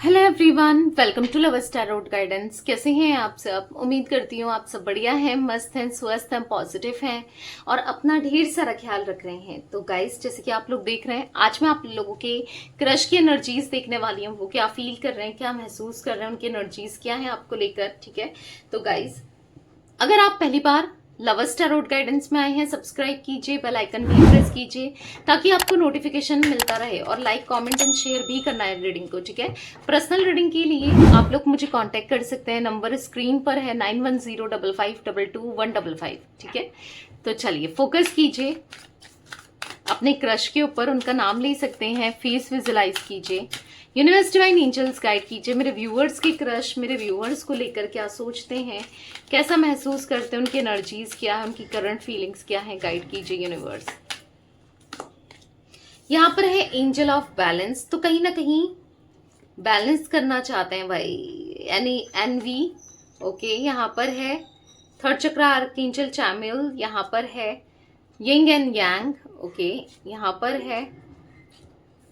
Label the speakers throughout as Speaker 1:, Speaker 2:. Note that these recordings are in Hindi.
Speaker 1: Hello everyone, welcome to love star road guidance. कैसे हैं आप सब? उम्मीद करती हूँ आप सब बढ़िया हैं, मस्त हैं, स्वस्थ हैं, पॉजिटिव हैं और अपना ढेर सारा ख्याल रख रहे हैं। तो गाइस, जैसे कि आप लोग देख रहे हैं, आज मैं आप लोगों के क्रश की एनर्जीज देखने वाली हूँ। वो क्या फील कर रहे हैं, क्या महसूस कर रहे हैं, उनकी एनर्जीज क्या है आपको लेकर। ठीक है, तो गाइस, अगर आप पहली बार लव स्टार रोड गाइडेंस में आए हैं, सब्सक्राइब कीजिए, बेल आइकन भी प्रेस कीजिए ताकि आपको नोटिफिकेशन मिलता रहे, और लाइक कमेंट एंड शेयर भी करना है रीडिंग को। ठीक है, पर्सनल रीडिंग के लिए आप लोग मुझे कांटेक्ट कर सकते हैं, नंबर स्क्रीन पर है 9105522155। ठीक है, तो चलिए फोकस कीजिए अपने क्रश के ऊपर, उनका नाम ले सकते हैं, फेस विजुलाइज कीजिए, यूनिवर्स डिवाइन एंजल्स गाइड कीजिए मेरे व्यूअर्स की क्रश मेरे व्यूअर्स को लेकर क्या सोचते हैं, कैसा महसूस करते हैं, उनकी एनर्जीज क्या है, उनकी करंट फीलिंग्स क्या है, गाइड कीजिए यूनिवर्स। यहाँ पर है एंजल ऑफ बैलेंस, तो कहीं ना कहीं बैलेंस करना चाहते हैं भाई, यानी एनवी। ओके, यहाँ पर है थर्ड चक्रा आर्कएंजल चैमुएल, यहाँ पर है यिंग एंड यांग। ओके, यहाँ पर है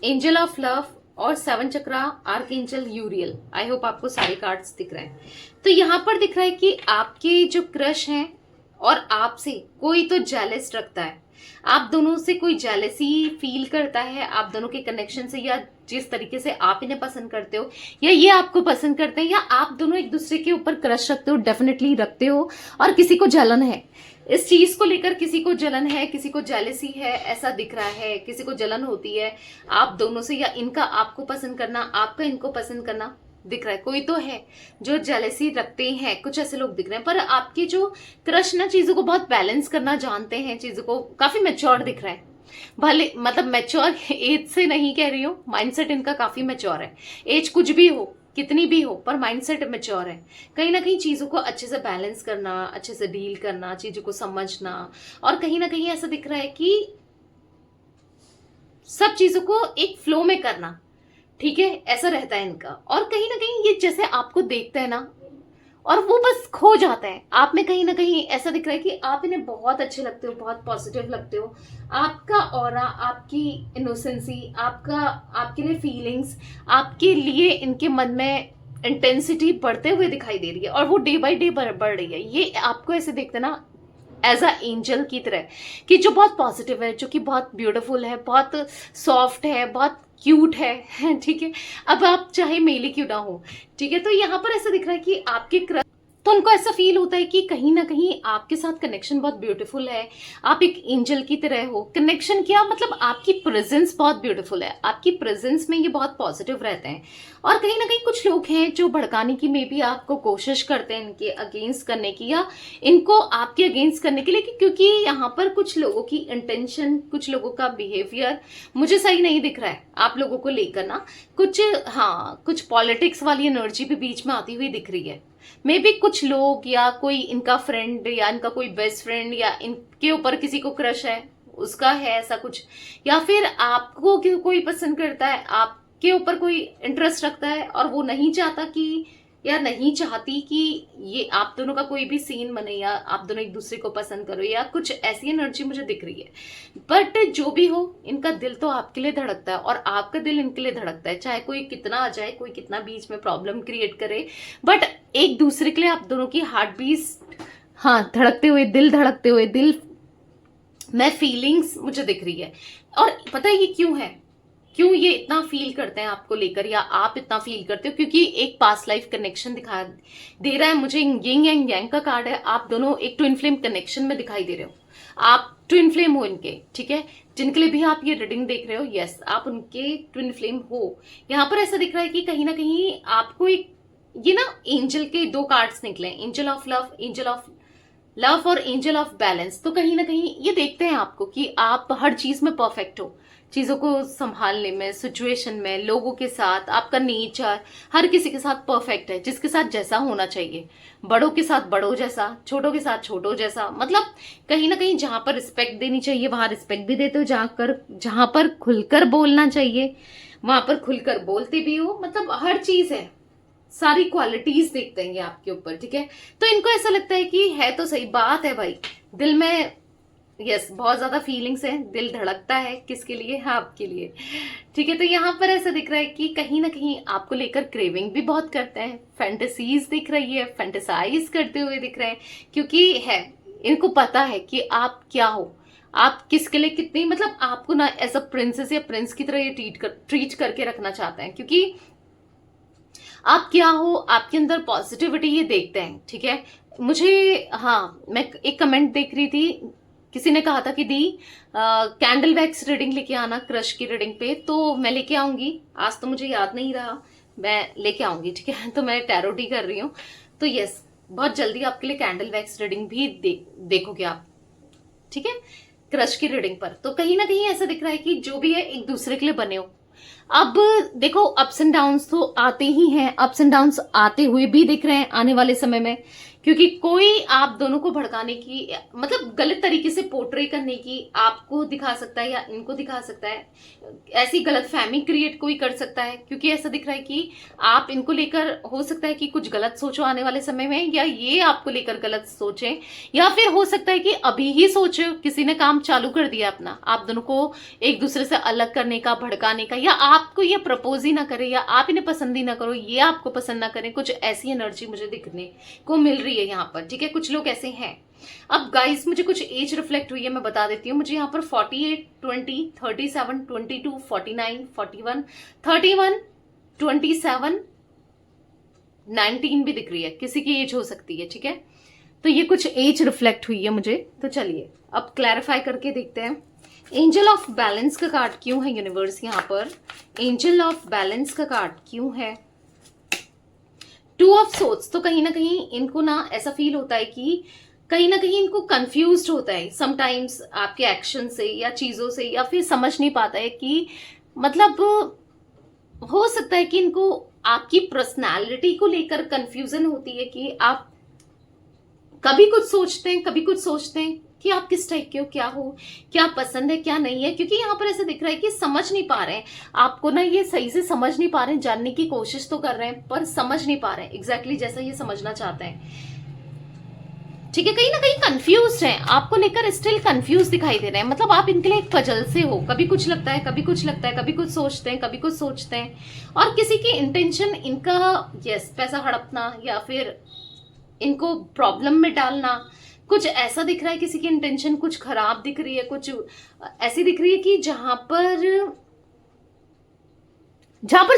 Speaker 1: एंजल ऑफ लव और 7 चक्रा आर्कएंजल यूरियल। आई होप आपको सारे कार्ड्स दिख रहे हैं। तो यहाँ पर दिख रहा है कि आपके जो क्रश हैं और आपसे कोई तो जेलस रखता है, आप दोनों से कोई जेलसी फील करता है, आप दोनों के कनेक्शन से, या जिस तरीके से आप इन्हें पसंद करते हो या ये आपको पसंद करते हैं, या आप दोनों एक दूसरे के ऊपर क्रश रखते हो, डेफिनेटली रखते हो, और किसी को जलन है इस चीज को लेकर, किसी को जलन है, किसी को जेलसी है, ऐसा दिख रहा है, किसी को जलन होती है आप दोनों से, या इनका आपको पसंद करना, आपका इनको पसंद करना दिख रहा है। कोई तो है जो जेलसी रखते हैं, कुछ ऐसे लोग दिख रहे हैं। पर आपके जो क्रश ना चीजों को बहुत बैलेंस करना जानते हैं, चीजों को काफी मैच्योर दिख रहा है। भले मतलब मैच्योर एज से नहीं कह रही हूँ, माइंडसेट इनका काफी मैच्योर है। एज कुछ भी हो, कितनी भी हो, पर माइंडसेट मैच्योर है। कहीं ना कहीं चीजों को अच्छे से बैलेंस करना, अच्छे से डील करना, चीजों को समझना, और कहीं ना कहीं ऐसा दिख रहा है कि सब चीजों को एक फ्लो में करना। ठीक है, ऐसा रहता है इनका। और कहीं ना कहीं ये जैसे आपको देखते हैं ना, और वो बस खो जाता है आप में। कहीं ना कहीं ऐसा दिख रहा है कि आप इन्हें बहुत अच्छे लगते हो, बहुत पॉजिटिव लगते हो। आपका ऑरा, आपकी इनोसेंसी, आपका, आपके लिए फीलिंग्स, आपके लिए इनके मन में इंटेंसिटी बढ़ते हुए दिखाई दे रही है, और वो डे बाय डे बढ़ रही है। ये आपको ऐसे देखते ना एज अ एंजल की तरह, कि जो बहुत पॉजिटिव है, जो कि बहुत ब्यूटीफुल है, बहुत सॉफ्ट है, बहुत क्यूट है। ठीक है, अब आप चाहे मेल ही क्यों ना हो। ठीक है, तो यहाँ पर ऐसा दिख रहा है कि आपके तो उनको ऐसा फील होता है कि कहीं ना कहीं आपके साथ कनेक्शन बहुत ब्यूटीफुल है, आप एक एंजल की तरह हो। कनेक्शन क्या मतलब, आपकी प्रेजेंस बहुत ब्यूटीफुल है, आपकी प्रेजेंस में ये बहुत पॉजिटिव रहते हैं। और कहीं ना कहीं कुछ लोग हैं जो भड़काने की मे भी आपको कोशिश करते हैं, इनके अगेंस्ट करने की, या इनको आपके अगेंस्ट करने के लिए, क्योंकि यहाँ पर कुछ लोगों की इंटेंशन, कुछ लोगों का बिहेवियर मुझे सही नहीं दिख रहा है आप लोगों को लेकर ना। कुछ, हाँ, कुछ पॉलिटिक्स वाली एनर्जी भी बीच में आती हुई दिख रही है। मे बी कुछ लोग, या कोई इनका फ्रेंड, या इनका कोई बेस्ट फ्रेंड, या इनके ऊपर किसी को क्रश है, उसका है ऐसा कुछ, या फिर आपको कोई पसंद करता है, आपके ऊपर कोई इंटरेस्ट रखता है, और वो नहीं चाहता कि, या नहीं चाहती कि ये आप दोनों का कोई भी सीन बने, या आप दोनों एक दूसरे को पसंद करो, या कुछ ऐसी एनर्जी मुझे दिख रही है। बट जो भी हो, इनका दिल तो आपके लिए धड़कता है, और आपका दिल इनके लिए धड़कता है, चाहे कोई कितना आ जाए, कोई कितना बीच में प्रॉब्लम क्रिएट करे, बट एक दूसरे के लिए आप दोनों की हार्ट बीट, हाँ, धड़कते हुए, दिल धड़कते हुए, दिल में फीलिंग्स मुझे दिख रही है। और पता है ये क्यों है, क्यों ये इतना फील करते हैं आपको लेकर, या आप इतना फील करते हो? क्योंकि एक पास्ट लाइफ कनेक्शन दिखा दे रहा है मुझे। यिंग एंड यांग का कार्ड है, आप दोनों एक ट्विन फ्लेम कनेक्शन में दिखाई दे रहे हो। आप ट्विन फ्लेम हो इनके। ठीक है, जिनके लिए भी आप ये रीडिंग देख रहे हो, यस, आप उनके ट्विन फ्लेम हो। यहाँ पर ऐसा दिख रहा है कि कहीं ना कहीं आपको एक, ये ना एंजल के 2 कार्ड्स निकले, angel of love, angel of love और एंजल ऑफ बैलेंस। तो कहीं ना कहीं ये देखते हैं आपको कि आप हर चीज में परफेक्ट हो, चीजों को संभालने में, सिचुएशन में, लोगों के साथ, आपका नेचर हर किसी के साथ परफेक्ट है, जिसके साथ जैसा होना चाहिए। बड़ों के साथ बड़ों जैसा, छोटों के साथ छोटों जैसा, मतलब कहीं ना कहीं जहां पर रिस्पेक्ट देनी चाहिए वहां रिस्पेक्ट भी देते हो, जहां पर खुलकर बोलना चाहिए वहां पर खुलकर बोलते भी हो। मतलब हर चीज है, सारी क्वालिटीज देखते हैं ये आपके ऊपर। ठीक है, तो इनको ऐसा लगता है कि है तो सही बात है भाई, दिल में यस, बहुत ज्यादा फीलिंग्स है, दिल धड़कता है किसके लिए, हाँ आपके लिए। ठीक है, तो यहाँ पर ऐसा दिख रहा है कि कहीं ना कहीं आपको लेकर क्रेविंग भी बहुत करते हैं, फैंटेसीज दिख रही है, फैंटेसाइज करते हुए दिख रहे हैं, क्योंकि है इनको पता है कि आप क्या हो, आप किसके लिए कितनी, मतलब आपको ना एज अ प्रिंसेस या प्रिंस की तरह ये ट्रीट करके रखना चाहते हैं, क्योंकि आप क्या हो, आपके अंदर पॉजिटिविटी ये देखते हैं। ठीक है, मुझे, हाँ, मैं एक कमेंट देख रही थी, किसी ने कहा था कि दी कैंडल वैक्स रीडिंग लेके आना क्रश की रीडिंग पे, तो मैं लेके आऊंगी। आज तो मुझे याद नहीं रहा, मैं लेके आऊंगी। ठीक है, तो मैं टैरोटी कर रही हूँ, तो यस, बहुत जल्दी आपके लिए कैंडल वैक्स रीडिंग भी देखोगे आप। ठीक है, क्रश की रीडिंग पर। तो कहीं ना कहीं ऐसा दिख रहा है कि जो भी है एक दूसरे के लिए बने हो। अब देखो, अप्स एंड डाउन्स तो आते ही हैं, अप्स एंड डाउन्स आते हुए भी दिख रहे हैं आने वाले समय में, क्योंकि कोई आप दोनों को भड़काने की, मतलब गलत तरीके से पोर्ट्रे करने की, आपको दिखा सकता है या इनको दिखा सकता है, ऐसी गलत फहमी क्रिएट कोई कर सकता है, क्योंकि ऐसा दिख रहा है कि आप इनको लेकर हो सकता है कि कुछ गलत सोचो आने वाले समय में, या ये आपको लेकर गलत सोचें, या फिर हो सकता है कि अभी ही सोचो, किसी ने काम चालू कर दिया अपना आप दोनों को एक दूसरे से अलग करने का, भड़काने का, या आपको ये प्रपोज ही ना करे, या आप इन्हें पसंद ही ना करो, ये आपको पसंद ना करें, कुछ ऐसी एनर्जी मुझे दिखने को मिल रही है यहाँ पर। ठीक है, कुछ लोग ऐसे हैं। अब गाइस, मुझे कुछ एज रिफ्लेक्ट हुई है, मैं बता देती हूँ। मुझे यहाँ पर 48, 20, 37, 22, 49, 41, 31, 27, 19 भी दिख रही है, किसी की एज हो सकती है। ठीक है, तो ये कुछ एज रिफ्लेक्ट हुई है मुझे। तो चलिए अब क्लैरिफाई करके देखते हैं। एंजल ऑफ बैलेंस का कार्ड क्यों है यूनिवर्स यहाँ पर? एंजल ऑफ बैलेंस का कार्ड क्यों है? Two of swords. तो कहीं ना कहीं इनको ना ऐसा फील होता है कि कहीं ना कहीं इनको कंफ्यूज्ड होता है समटाइम्स आपके एक्शन से या चीजों से, या फिर समझ नहीं पाता है कि, मतलब हो सकता है कि इनको आपकी पर्सनालिटी को लेकर कंफ्यूजन होती है कि आप कभी कुछ सोचते हैं, कभी कुछ सोचते हैं कि आप किस टाइप के हो, क्या हो, क्या पसंद है, क्या नहीं है, क्योंकि यहाँ पर ऐसा दिख रहा है कि समझ नहीं पा रहे हैं आपको ना, ये सही से समझ नहीं पा रहे हैं, जानने की कोशिश तो कर रहे हैं पर समझ नहीं पा रहे हैं एग्जैक्टली जैसा ये समझना चाहते हैं। ठीक है, कहीं ना कहीं कंफ्यूज हैं, आपको लेकर स्टिल कंफ्यूज दिखाई दे रहे हैं, मतलब आप इनके लिए एक पजल से हो, कभी कुछ लगता है, कभी कुछ लगता है, कभी कुछ सोचते हैं, कभी कुछ सोचते हैं, और किसी की इंटेंशन इनका यस पैसा हड़पना या फिर इनको प्रॉब्लम में डालना, कुछ ऐसा दिख रहा है। किसी की इंटेंशन कुछ खराब दिख रही है, कुछ ऐसी दिख रही है कि जहां पर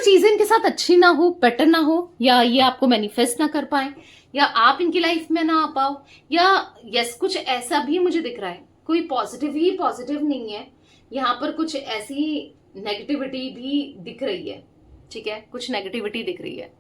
Speaker 1: चीजें इनके साथ अच्छी ना हो, बेटर ना हो, या ये आपको मैनिफेस्ट ना कर पाए, या आप इनकी लाइफ में ना आ पाओ, या यस कुछ ऐसा भी मुझे दिख रहा है। कोई पॉजिटिव ही पॉजिटिव नहीं है, यहाँ पर कुछ ऐसी नेगेटिविटी भी दिख रही है। ठीक है, कुछ नेगेटिविटी दिख रही है।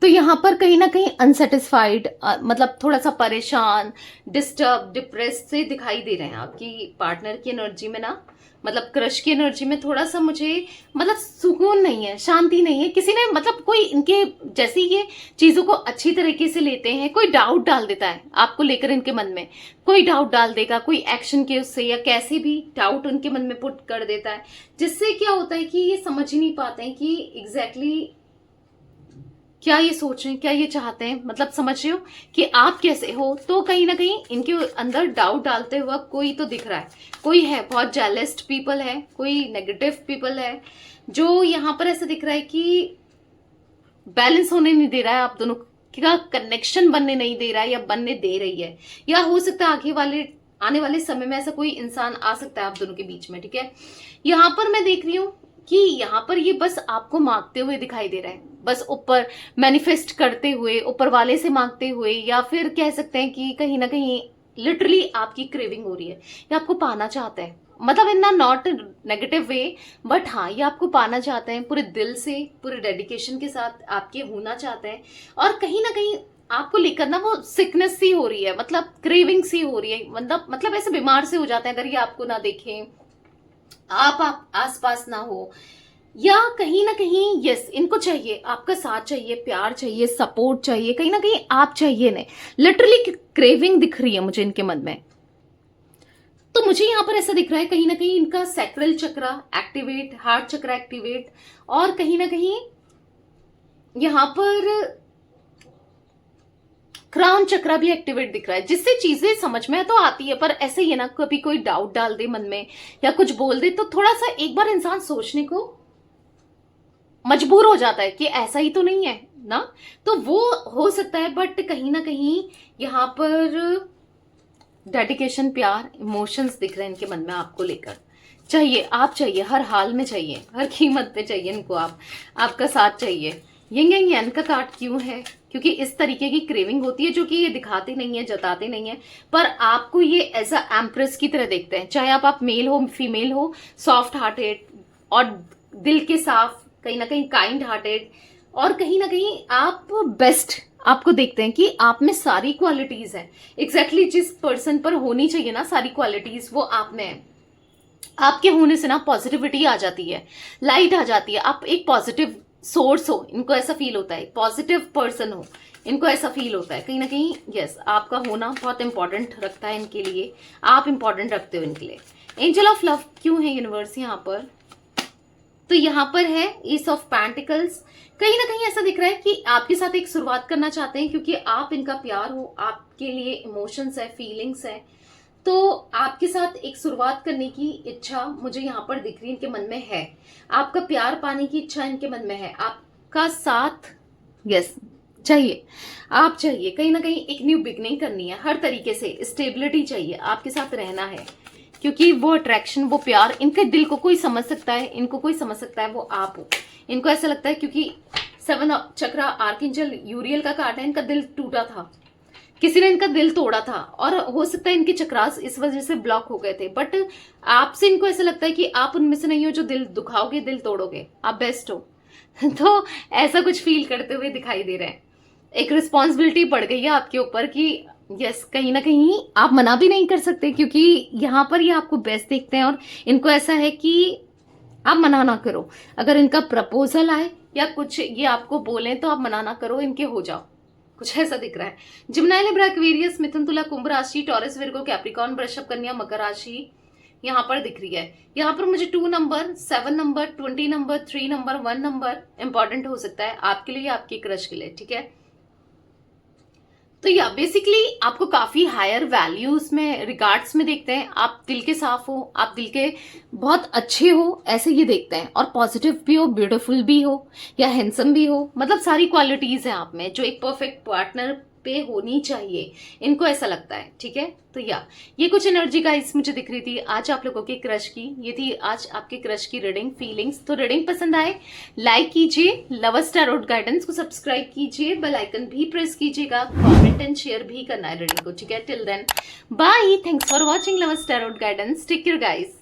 Speaker 1: तो यहाँ पर कहीं ना कहीं अनसेटिस्फाइड, मतलब थोड़ा सा परेशान, डिस्टर्ब, डिप्रेस से दिखाई दे रहे हैं आपकी पार्टनर की एनर्जी में ना, मतलब क्रश की एनर्जी में थोड़ा सा मुझे, मतलब सुकून नहीं है, शांति नहीं है। किसी ने, मतलब कोई इनके जैसे ये चीजों को अच्छी तरीके से लेते हैं, कोई डाउट डाल देता है आपको लेकर, इनके मन में कोई डाउट डाल देगा, कोई एक्शन के उससे या कैसे भी डाउट उनके मन में पुट कर देता है, जिससे क्या होता है कि ये समझ ही नहीं पाते हैं कि एग्जैक्टली क्या ये सोच रहे हैं, क्या ये चाहते हैं, मतलब समझ रहे हो कि आप कैसे हो। तो कहीं ना कहीं इनके अंदर डाउट डालते हुआ कोई तो दिख रहा है, कोई है, बहुत जेलस्ट पीपल है, कोई नेगेटिव पीपल है, जो यहाँ पर ऐसा दिख रहा है कि बैलेंस होने नहीं दे रहा है, आप दोनों का कनेक्शन बनने नहीं दे रहा है, या बनने दे रही है, या हो सकता है आने वाले समय में ऐसा कोई इंसान आ सकता है आप दोनों के बीच में। ठीक है, यहाँ पर मैं देख रही हूँ कि यहाँ पर ये बस आपको मांगते हुए दिखाई दे रहा है, बस ऊपर मैनिफेस्ट करते हुए, ऊपर वाले से मांगते हुए, या फिर कह सकते हैं कि कहीं ना कहीं लिटरली आपकी क्रेविंग हो रही है, या आपको पाना चाहता है, मतलब in not negative way, but हाँ ये आपको पाना चाहते हैं पूरे दिल से, पूरे डेडिकेशन के साथ आपके होना चाहते हैं, और कहीं ना कहीं आपको लेकर ना वो सिकनेस सी हो रही है, मतलब क्रेविंग सी हो रही है, मतलब ऐसे बीमार से हो जाते हैं अगर ये आपको ना देखें, आप आसपास ना हो, या कहीं ना कहीं यस इनको चाहिए, आपका साथ चाहिए, प्यार चाहिए, सपोर्ट चाहिए, कहीं ना कहीं आप चाहिए नहीं, लिटरली क्रेविंग दिख रही है मुझे इनके मन में। तो मुझे यहाँ पर ऐसा दिख रहा है कहीं ना कहीं इनका सैक्रल चक्रा एक्टिवेट, हार्ट चक्रा एक्टिवेट, और कहीं ना कहीं यहाँ पर क्राउन चक्रा भी एक्टिवेट दिख रहा है, जिससे चीजें समझ में तो आती है, पर ऐसे ही है ना, कभी कोई डाउट डाल दे मन में या कुछ बोल दे तो थोड़ा सा एक बार इंसान सोचने को मजबूर हो जाता है कि ऐसा ही तो नहीं है ना, तो वो हो सकता है। बट कहीं ना कहीं यहाँ पर डेडिकेशन, प्यार, इमोशंस दिख रहे हैं इनके मन में आपको लेकर। चाहिए, आप चाहिए, हर हाल में चाहिए, हर कीमत पे चाहिए इनको, आपका साथ चाहिए। यिंग एंड यांग का कार्ड क्यों है? क्योंकि इस तरीके की क्रेविंग होती है जो कि ये दिखाते नहीं है, जताते नहीं है, पर आपको ये एज अ एम्प्रेस की तरह देखते हैं। चाहे आप मेल हो फीमेल हो, सॉफ्ट हार्टेड और दिल के साफ, कहीं ना कहीं काइंड हार्टेड, और कहीं ना कहीं आप बेस्ट आपको देखते हैं कि आप में सारी क्वालिटीज है। एग्जैक्टली जिस पर्सन पर होनी चाहिए ना सारी क्वालिटीज, वो आप में है। आपके होने से ना पॉजिटिविटी आ जाती है, लाइट आ जाती है, आप एक पॉजिटिव सोर्स हो, इनको ऐसा फील होता है, पॉजिटिव पर्सन हो, इनको ऐसा फील होता है कहीं ना कहीं। यस, आपका होना बहुत इंपॉर्टेंट रखता है इनके लिए, आप इंपॉर्टेंट रखते हो इनके लिए। एंजल ऑफ लव क्यों है यूनिवर्स यहाँ पर? तो यहाँ पर है ईस ऑफ पेंटिकल्स। कहीं ना कहीं ऐसा दिख रहा है कि आपके साथ एक शुरुआत करना चाहते हैं, क्योंकि आप इनका प्यार हो, आपके लिए इमोशंस है, फीलिंग्स है, तो आपके साथ एक शुरुआत करने की इच्छा मुझे यहाँ पर दिख रही है, इनके मन में है। आपका प्यार पाने की इच्छा इनके मन में है, आपका साथ यस चाहिए, आप चाहिए, कहीं ना कहीं एक न्यू बिगनिंग करनी है, हर तरीके से स्टेबिलिटी चाहिए, आपके साथ रहना है, क्योंकि वो अट्रैक्शन, वो प्यार, इनके दिल को कोई समझ सकता है, इनको कोई समझ सकता है, वो आप हो। इनको ऐसा लगता है, क्योंकि 7 चक्रा आर्कएंजल यूरियल का कार्ड है, इनका दिल टूटा था, किसी ने इनका दिल तोड़ा था, और हो सकता है इनके चक्रास इस वजह से ब्लॉक हो गए थे। बट आपसे इनको ऐसा लगता है कि आप उनमें से नहीं हो जो दिल दुखाओगे, दिल तोड़ोगे, आप बेस्ट हो। तो ऐसा कुछ फील करते हुए दिखाई दे रहे हैं। एक रिस्पॉन्सिबिलिटी पड़ गई है आपके ऊपर कि यस, कहीं ना कहीं आप मना भी नहीं कर सकते, क्योंकि यहाँ पर ये आपको बेस्ट देखते हैं, और इनको ऐसा है कि आप मना ना करो। अगर इनका प्रपोजल आए या कुछ ये आपको बोले तो आप मना ना करो, इनके हो जाओ, कुछ ऐसा दिख रहा है। जिम्नाई, लिब्रा, एक्वेरियस, मिथुन, तुला, कुंभ राशि, टॉरस, विर्गो, कैप्रिकॉर्न, वृषभ, कन्या, मकर राशि यहाँ पर दिख रही है। यहाँ पर मुझे 2 number, 7 number, 20 number, 3 number, 1 number important हो सकता है आपके लिए, आपके क्रश के लिए, ठीक है। तो या बेसिकली आपको काफी हायर वैल्यूज में, रिगार्ड्स में देखते हैं। आप दिल के साफ हो, आप दिल के बहुत अच्छे हो, ऐसे ये देखते हैं, और पॉजिटिव भी हो, ब्यूटीफुल भी हो, या हैंडसम भी हो, मतलब सारी क्वालिटीज हैं आप में जो एक परफेक्ट पार्टनर पे होनी चाहिए, इनको ऐसा लगता है, ठीक है। तो या ये कुछ एनर्जी गाइस मुझे दिख रही थी आज आप लोगों के क्रश की, ये थी आज आपके क्रश की रीडिंग, फीलिंग्स। तो रीडिंग पसंद आए लाइक कीजिए, लवर्स टैरोट गाइडेंस को सब्सक्राइब कीजिए, बेल आइकन भी प्रेस कीजिएगा, कमेंट एंड शेयर भी करना है रीडिंग को, ठीक है। Till then bye, thanks for watching lovers tarot guidance, take care guys.